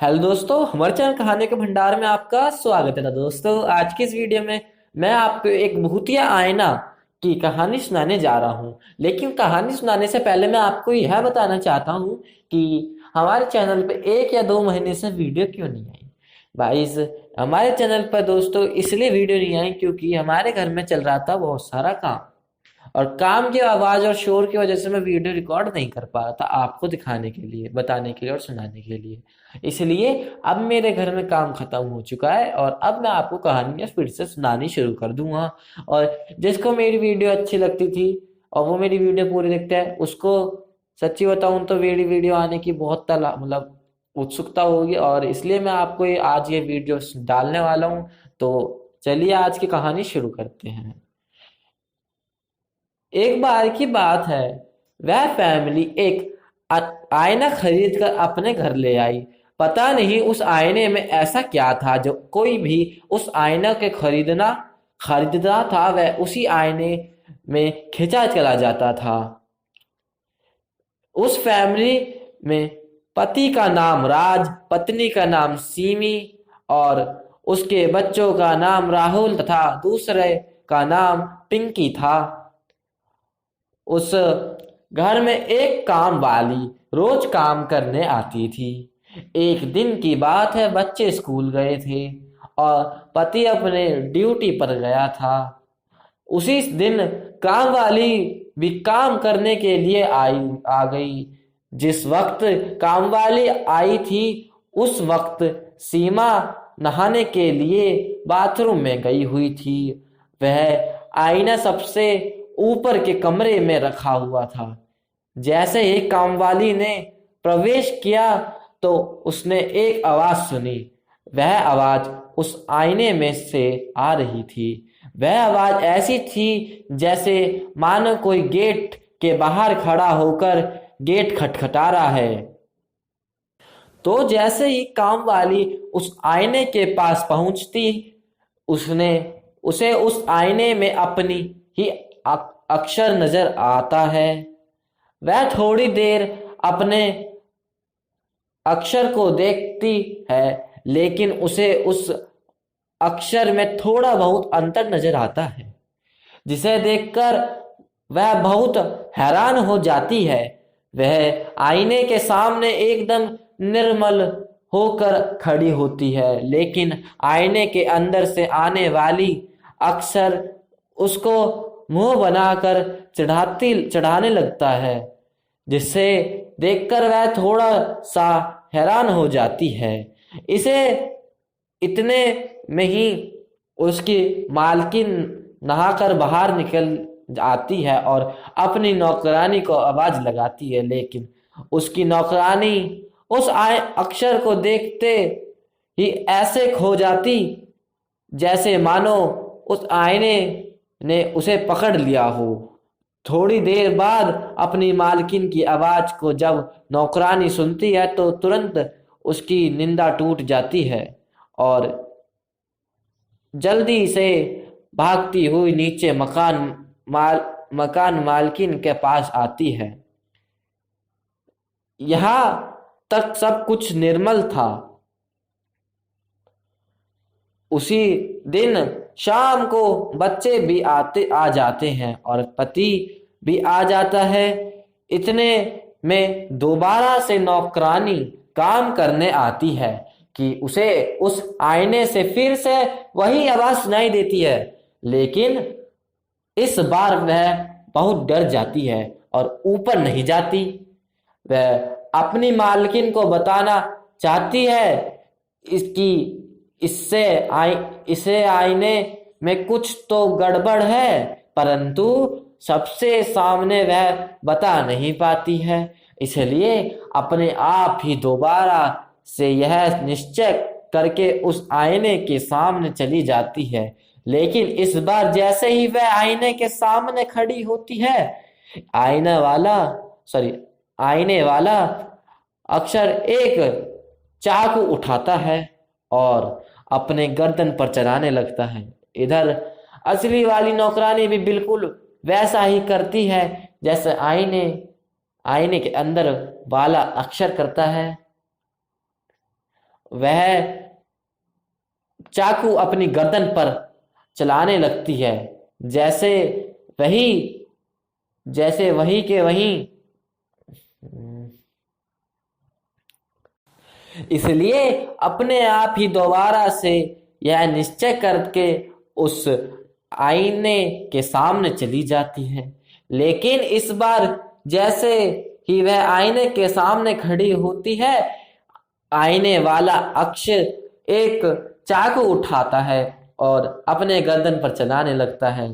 Hello दोस्तों, हमारे channel कहानी के भंडार में आपका स्वागत है। दोस्तों, आज की इस वीडियो में मैं आपको एक भूतिया आईना की कहानी सुनाने जा रहा हूँ। लेकिन कहानी सुनाने से पहले मैं आपको यह बताना चाहता हूँ कि हमारे चैनल पे 1 या 2 महीने से वीडियो क्यों नहीं आई। भाई, हमारे चैनल पर दोस्तों इसलिए वीडियो नहीं आई क्योंकि हमारे घर में चल रहा था बहुत सारा काम, और काम की आवाज और शोर की वजह से मैं वीडियो रिकॉर्ड नहीं कर पा रहा था आपको दिखाने के लिए, बताने के लिए और सुनाने के लिए। इसलिए अब मेरे घर में काम खत्म हो चुका है और अब मैं आपको कहानियां फिर से सुनानी शुरू कर दूंगा। और जिसको मेरी वीडियो अच्छी लगती थी और वो मेरी वीडियो पूरी देखता है, उसको सच्ची बताऊं तो मेरी वीडियो आने की बहुत मतलब उत्सुकता होगी, और इसलिए मैं आपको आज ये वीडियो डालने वाला हूँ। तो चलिए आज की कहानी शुरू करते हैं। एक बार की बात है, वह फैमिली एक आईना खरीद कर अपने घर ले आई। पता नहीं उस आईने में ऐसा क्या था जो कोई भी उस आईना के खरीदता था वह उसी आईने में खिंचा चला जाता था। उस फैमिली में पति का नाम राज, पत्नी का नाम सीमी और उसके बच्चों का नाम राहुल तथा दूसरे का नाम पिंकी था। उस घर में एक काम वाली रोज काम करने आती थी। एक दिन की बात है, बच्चे स्कूल गए थे और पति अपने ड्यूटी पर गया था। उसी दिन काम वाली भी काम करने के लिए आ गई। जिस वक्त काम वाली आई थी उस वक्त सीमा नहाने के लिए बाथरूम में गई हुई थी। वह आईना सबसे ऊपर के कमरे में रखा हुआ था। जैसे ही कामवाली ने प्रवेश किया तो उसने एक आवाज सुनी। वह आवाज उस आईने में से आ रही थी। वह आवाज ऐसी थी जैसे मानो कोई गेट के बाहर खड़ा होकर गेट खटखटा रहा है। तो जैसे ही काम वाली उस आईने के पास पहुंचती, उसने उसे उस आईने में अपनी ही अक्षर नजर आता है। वह थोड़ी देर अपने अक्षर को देखती है, लेकिन उसे उस अक्षर में थोड़ा बहुत अंतर नजर आता है, जिसे देखकर वह बहुत हैरान हो जाती है। वह आईने के सामने एकदम निर्मल होकर खड़ी होती है, लेकिन आईने के अंदर से आने वाली अक्षर उसको मुंह बनाकर चढ़ाने लगता है, जिससे देखकर वह थोड़ा सा हैरान हो जाती है। इसे इतने में ही उसकी मालकिन नहाकर बाहर निकल आती है और अपनी नौकरानी को आवाज लगाती है, लेकिन उसकी नौकरानी उस अक्षर को देखते ही ऐसे खो जाती जैसे मानो उस आईने ने उसे पकड़ लिया हो। थोड़ी देर बाद अपनी मालकिन की आवाज को जब नौकरानी सुनती है तो तुरंत उसकी निंदा टूट जाती है और जल्दी से भागती हुई नीचे मकान मालकिन के पास आती है। यहाँ तक सब कुछ निर्मल था। उसी दिन शाम को बच्चे भी आ जाते हैं और पति भी आ जाता है। इतने में दोबारा से नौकरानी काम करने आती है कि उसे उस आईने से फिर से वही आवाज सुनाई देती है, लेकिन इस बार वह बहुत डर जाती है और ऊपर नहीं जाती। वह अपनी मालकिन को बताना चाहती है इसकी इसे आईने में कुछ तो गड़बड़ है, परंतु सबसे सामने वह बता नहीं पाती है। इसलिए अपने आप ही दोबारा से यह निश्चय करके उस आईने के सामने चली जाती है। लेकिन इस बार जैसे ही वह आईने के सामने खड़ी होती है, आईने वाला अक्षर एक चाकू उठाता है और अपने गर्दन पर चलाने लगता है। इधर असली वाली नौकरानी भी बिल्कुल वैसा ही करती है जैसे आईने के अंदर वाला अक्षर करता है। वह चाकू अपनी गर्दन पर चलाने लगती है। जैसे वही जैसे वही के वही इसलिए अपने आप ही दोबारा से यह निश्चय करके उस आईने के सामने चली जाती है। लेकिन इस बार जैसे ही वह आईने के सामने खड़ी होती है, आईने वाला अक्ष एक चाकू उठाता है और अपने गर्दन पर चलाने लगता है।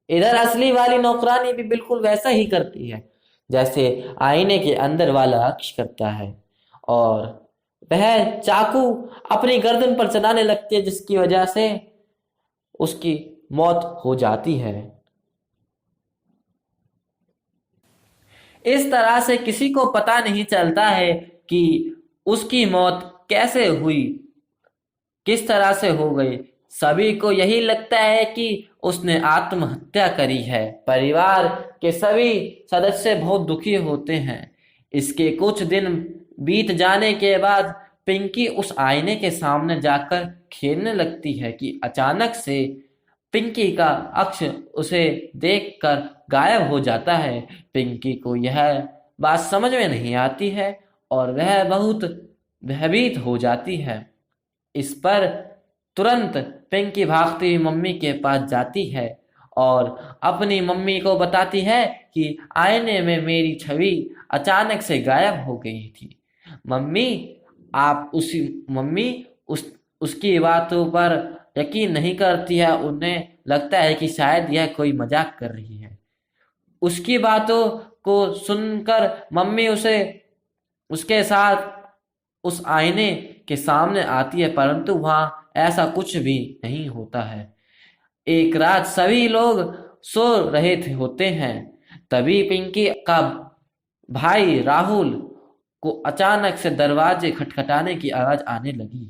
इधर असली वाली नौकरानी भी बिल्कुल वैसा ही करती है जैसे आईने के अंदर वाला अक्ष करता है, और वह चाकू अपनी गर्दन पर चलाने लगती है, जिसकी वजह से उसकी मौत हो जाती है। इस तरह से किसी को पता नहीं चलता है कि उसकी मौत कैसे हुई, किस तरह से हो गई। सभी को यही लगता है कि उसने आत्महत्या करी है। परिवार के सभी सदस्य बहुत दुखी होते हैं। इसके कुछ दिन बीत जाने के बाद पिंकी उस आईने के सामने जाकर खेलने लगती है कि अचानक से पिंकी का अक्ष उसे देखकर गायब हो जाता है। पिंकी को यह बात समझ में नहीं आती है और वह बहुत भयभीत हो जाती है। इस पर तुरंत पिंकी भागती हुई मम्मी के पास जाती है और अपनी मम्मी को बताती है कि आईने में मेरी छवि अचानक से गायब हो गई थी। मम्मी उसकी बातों पर यकीन नहीं करती है। उन्हें लगता है कि शायद यह कोई मजाक कर रही है। उसकी बातों को सुनकर मम्मी उसके साथ उस आईने के सामने आती है, परंतु वहां ऐसा कुछ भी नहीं होता है। एक रात सभी लोग सो रहे होते हैं, तभी पिंकी का भाई राहुल को अचानक से दरवाजे खटखटाने की आवाज आने लगी।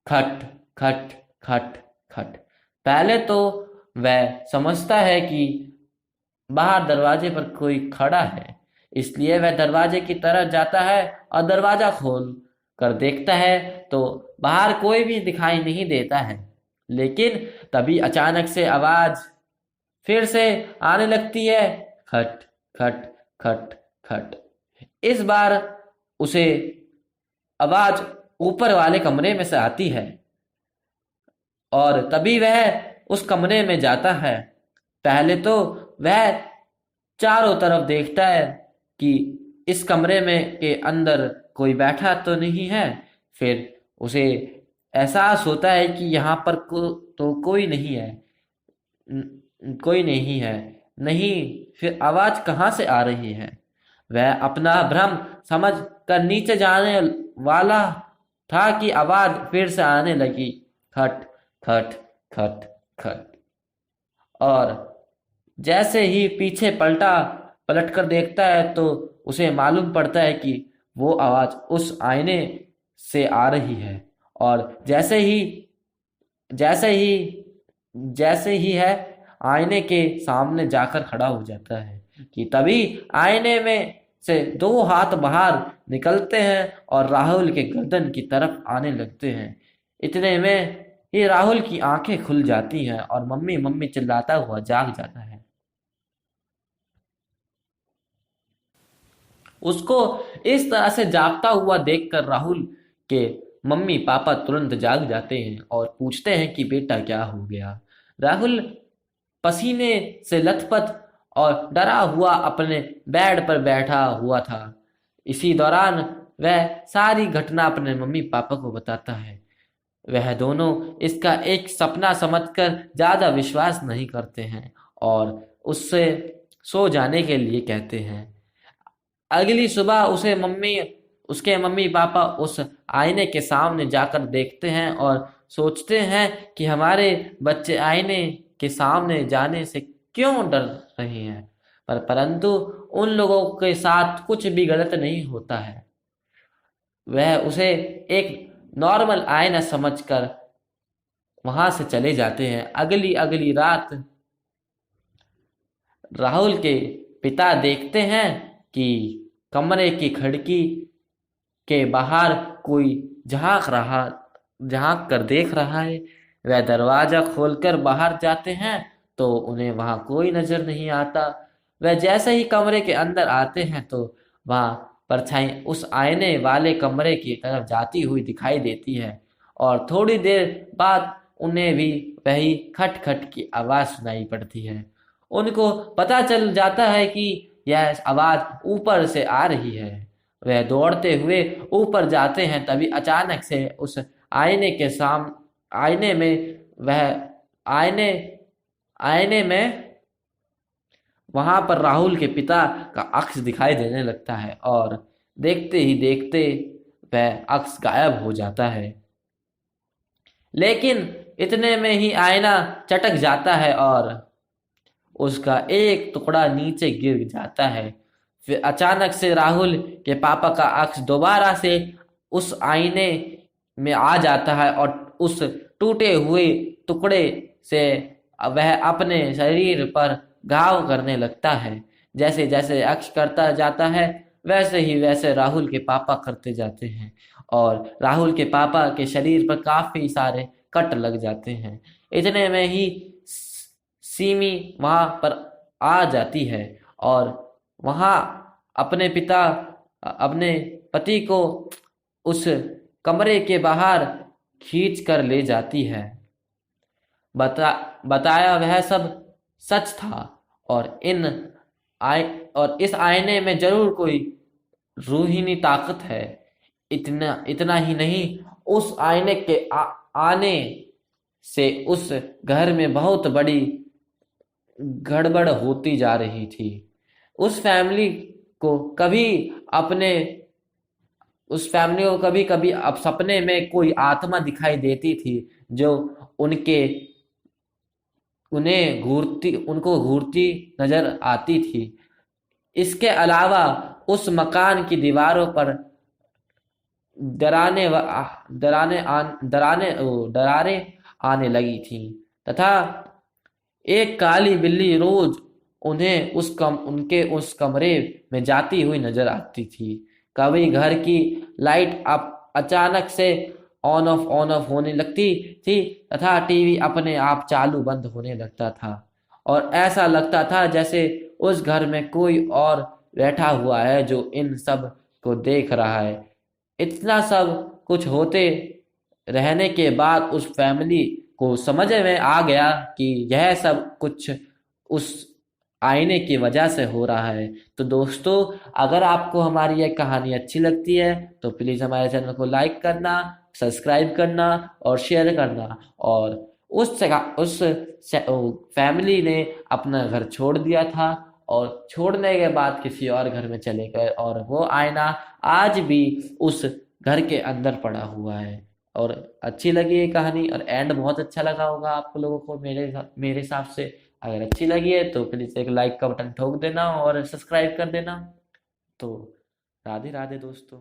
खट खट खट खट। पहले तो वह समझता है कि बाहर दरवाजे पर कोई खड़ा है, इसलिए वह दरवाजे की तरफ जाता है और दरवाजा खोल कर देखता है तो बाहर कोई भी दिखाई नहीं देता है। लेकिन तभी अचानक से आवाज फिर से आने लगती है, खट खट खट खट। इस बार उसे आवाज ऊपर वाले कमरे में से आती है और तभी वह उस कमरे में जाता है। पहले तो वह चारों तरफ देखता है कि इस कमरे में के अंदर कोई बैठा तो नहीं है। फिर उसे एहसास होता है कि यहाँ पर तो कोई नहीं है, कोई नहीं है। नहीं, फिर आवाज कहाँ से आ रही है? वह अपना भ्रम समझ कर नीचे जाने वाला था कि आवाज फिर से आने लगी, खट खट खट खट। और जैसे ही पीछे पलट कर देखता है तो उसे मालूम पड़ता है कि वो आवाज उस आईने से आ रही है। और जैसे ही है आईने के सामने जाकर खड़ा हो जाता है कि तभी आईने में से दो हाथ बाहर निकलते हैं और राहुल के गर्दन की तरफ आने लगते हैं। इतने में ही राहुल की आंखें खुल जाती हैं और मम्मी मम्मी चिल्लाता हुआ जाग जाता है। उसको इस तरह से जागता हुआ देखकर राहुल के मम्मी पापा तुरंत जाग जाते हैं और पूछते हैं कि बेटा क्या हो गया। राहुल पसीने से लथपथ और डरा हुआ अपने बेड पर बैठा हुआ था। इसी दौरान वह सारी घटना अपने मम्मी पापा को बताता है। वह दोनों इसका एक सपना समझकर ज्यादा विश्वास नहीं करते हैं और उससे सो जाने के लिए कहते हैं। अगली सुबह उसके मम्मी पापा उस आईने के सामने जाकर देखते हैं और सोचते हैं कि हमारे बच्चे आईने के सामने जाने से क्यों डर रहे हैं, परंतु उन लोगों के साथ कुछ भी गलत नहीं होता है। वह उसे एक नॉर्मल आईना समझकर वहां से चले जाते हैं। अगली रात राहुल के पिता देखते हैं कि कमरे की खिड़की के बाहर कोई झांक कर देख रहा है। वह दरवाजा खोलकर बाहर जाते हैं तो उन्हें वहां कोई नजर नहीं आता। वह जैसे ही कमरे के अंदर आते हैं तो वहां परछाई उस आईने वाले कमरे की तरफ जाती हुई दिखाई देती है, और थोड़ी देर बाद उन्हें भी वही खट खट की आवाज सुनाई पड़ती है। उनको पता चल जाता है कि यह आवाज ऊपर से आ रही है। वह दौड़ते हुए ऊपर जाते हैं, तभी अचानक से उस आईने के साम आईने में वह आईने आईने में वहां पर राहुल के पिता का अक्स दिखाई देने लगता है, और देखते ही देखते वह अक्स गायब हो जाता है। लेकिन इतने में ही आईना चटक जाता है और उसका एक टुकड़ा नीचे गिर जाता है। फिर अचानक से राहुल के पापा का अक्स दोबारा से उस आईने में आ जाता है, और उस टूटे हुए टुकड़े से वह अपने शरीर पर घाव करने लगता है। जैसे जैसे अक्स करता जाता है वैसे ही वैसे राहुल के पापा करते जाते हैं, और राहुल के पापा के शरीर पर काफी सारे कट लग जाते हैं। इतने में ही सीमी वहां पर आ जाती है और वहां अपने पति को उस कमरे के बाहर खींच कर ले जाती है। बताया वह सब सच था, और इस आईने में जरूर कोई रूहीनी ताकत है। इतना ही नहीं, उस आईने के आने से उस घर में बहुत बड़ी गड़बड़ होती जा रही थी। उस फैमिली को कभी अपने उस फैमिली को कभी कभी अब सपने में कोई आत्मा दिखाई देती थी जो उनको घूरती नजर आती थी। इसके अलावा उस मकान की दीवारों पर दरारें आने लगी थी, तथा एक काली बिल्ली रोज उनके उस कमरे में जाती हुई नजर आती थी। कभी घर की लाइट अचानक से ऑन ऑफ होने लगती थी, तथा टीवी अपने आप चालू बंद होने लगता था, और ऐसा लगता था जैसे उस घर में कोई और बैठा हुआ है जो इन सब को देख रहा है। इतना सब कुछ होते रहने के बाद उस फैमिली को समझ में आ गया कि यह सब कुछ उस आईने की वजह से हो रहा है। तो दोस्तों, अगर आपको हमारी यह कहानी अच्छी लगती है तो प्लीज़ हमारे चैनल को लाइक करना, सब्सक्राइब करना और शेयर करना। और उस फैमिली ने अपना घर छोड़ दिया था, और छोड़ने के बाद किसी और घर में चले गए, और वो आईना आज भी उस घर के अंदर पड़ा हुआ है। और अच्छी लगी ये कहानी, और एंड बहुत अच्छा लगा होगा आप लोगों को मेरे हिसाब से। अगर अच्छी लगी है तो प्लीज़ एक लाइक का बटन ठोक देना और सब्सक्राइब कर देना। तो राधे राधे दोस्तों।